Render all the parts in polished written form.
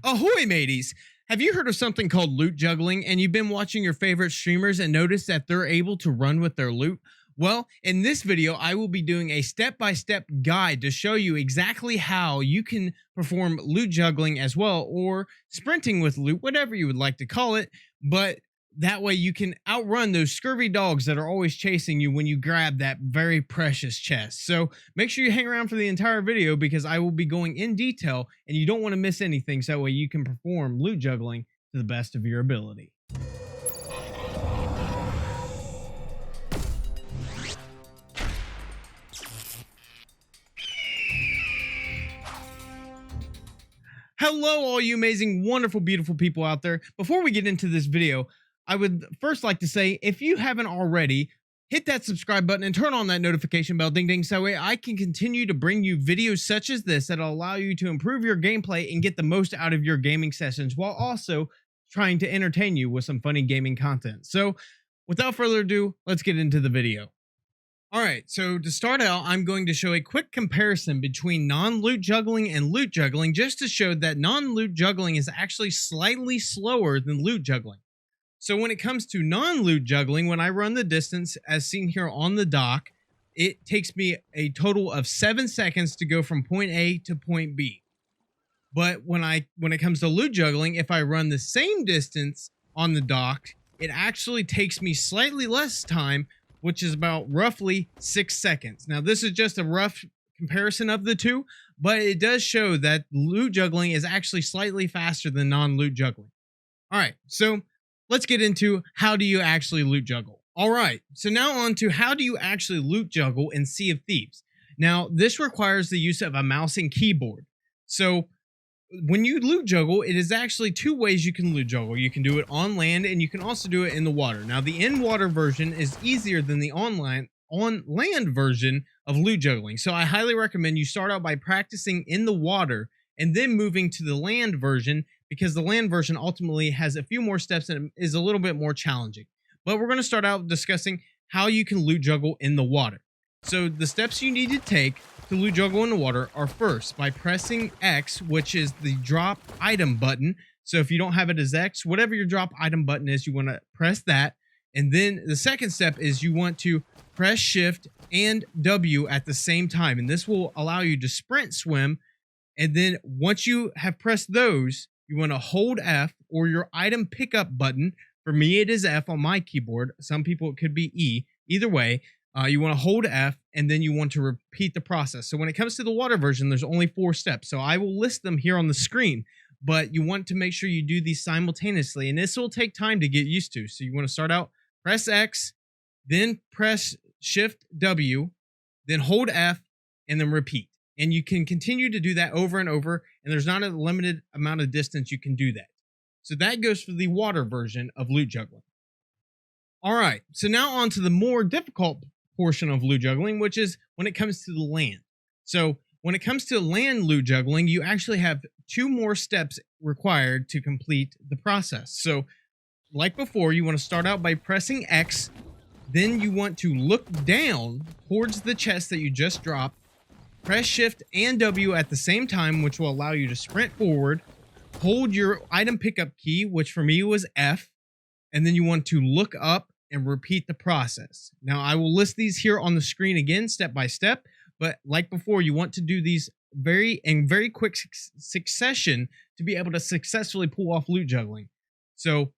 Ahoy, mateys! Have you heard of something called loot juggling and you've been watching your favorite streamers and noticed that they're able to run with their loot? Well, in this video, I will be doing a step-by-step guide to show you exactly how you can perform loot juggling as well, or sprinting with loot, whatever you would like to call it, but that way you can outrun those scurvy dogs that are always chasing you when you grab that very precious chest. So make sure you hang around for the entire video because I will be going in detail and you don't want to miss anything, so that way you can perform loot juggling to the best of your ability. Hello, all you amazing, wonderful, beautiful people out there. Before we get into this video, I would first like to say, if you haven't already, hit that subscribe button and turn on that notification bell, ding ding, so that way I can continue to bring you videos such as this that'll allow you to improve your gameplay and get the most out of your gaming sessions while also trying to entertain you with some funny gaming content. So without further ado, let's get into the video. Alright, so to start out, I'm going to show a quick comparison between non-loot juggling and loot juggling, just to show that non-loot juggling is actually slightly slower than loot juggling. So when it comes to non-loot juggling, when I run the distance as seen here on the dock, it takes me a total of 7 seconds to go from point A to point B. But when it comes to loot juggling, if I run the same distance on the dock, it actually takes me slightly less time, which is about roughly 6 seconds. Now, this is just a rough comparison of the two, but it does show that loot juggling is actually slightly faster than non-loot juggling. All right, so let's get into how do you actually loot juggle. All right, so now on to how do you actually loot juggle in Sea of Thieves. Now, this requires the use of a mouse and keyboard. So when you loot juggle, it is actually two ways you can loot juggle. You can do it on land and you can also do it in the water. Now, the in-water version is easier than the on-land version of loot juggling. So I highly recommend you start out by practicing in the water and then moving to the land version, because the land version ultimately has a few more steps and is a little bit more challenging. But we're going to start out discussing how you can loot juggle in the water. So the steps you need to take to loot juggle in the water are, first, by pressing X, which is the drop item button. So if you don't have it as X, whatever your drop item button is, you want to press that. And then the second step is you want to press Shift and W at the same time. And this will allow you to sprint swim. And then once you have pressed those, you want to hold F or your item pickup button. For me, it is F on my keyboard. Some people, it could be E. Either way, you want to hold F and then you want to repeat the process. So when it comes to the water version, there's only 4 steps. So I will list them here on the screen, but you want to make sure you do these simultaneously. And this will take time to get used to. So you want to start out, press X, then press Shift W, then hold F, and then repeat. And you can continue to do that over and over, and there's not a limited amount of distance you can do that. So that goes for the water version of loot juggling. All right, so now on to the more difficult portion of loot juggling, which is when it comes to the land. So when it comes to land loot juggling, you actually have 2 more steps required to complete the process. So like before, you want to start out by pressing X, then you want to look down towards the chest that you just dropped, press Shift and W at the same time, which will allow you to sprint forward, hold your item pickup key, which for me was F, and then you want to look up and repeat the process. Now, I will list these here on the screen again, step by step, but like before, you want to do these very quick succession to be able to successfully pull off loot juggling. So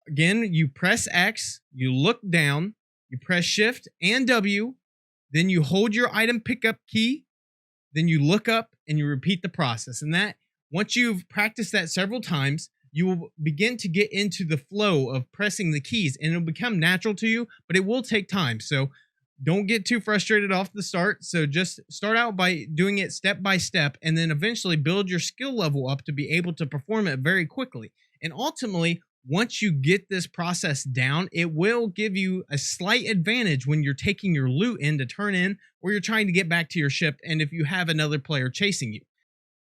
again, you press X, you look down, you press Shift and W, then you hold your item pickup key, then you look up and you repeat the process. And that, once you've practiced that several times, you will begin to get into the flow of pressing the keys and it'll become natural to you, but it will take time. So don't get too frustrated off the start. So just start out by doing it step by step and then eventually build your skill level up to be able to perform it very quickly. And ultimately, once you get this process down, it will give you a slight advantage when you're taking your loot in to turn in or you're trying to get back to your ship and if you have another player chasing you.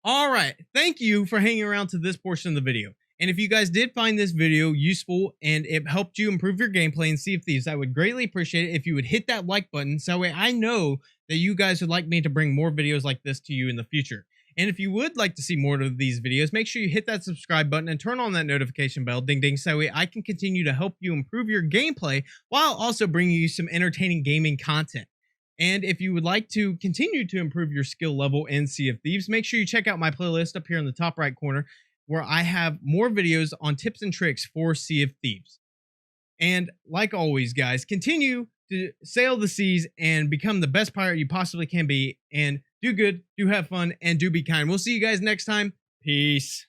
All right, thank you for hanging around to this portion of the video. And if you guys did find this video useful and it helped you improve your gameplay in Sea of Thieves, I would greatly appreciate it if you would hit that like button so that way I know that you guys would like me to bring more videos like this to you in the future. And if you would like to see more of these videos, make sure you hit that subscribe button and turn on that notification bell, ding ding, so I can continue to help you improve your gameplay while also bringing you some entertaining gaming content. And if you would like to continue to improve your skill level in Sea of Thieves, make sure you check out my playlist up here in the top right corner, where I have more videos on tips and tricks for Sea of Thieves. And like always, guys, continue to sail the seas and become the best pirate you possibly can be, and do good, do have fun, and do be kind. We'll see you guys next time. Peace.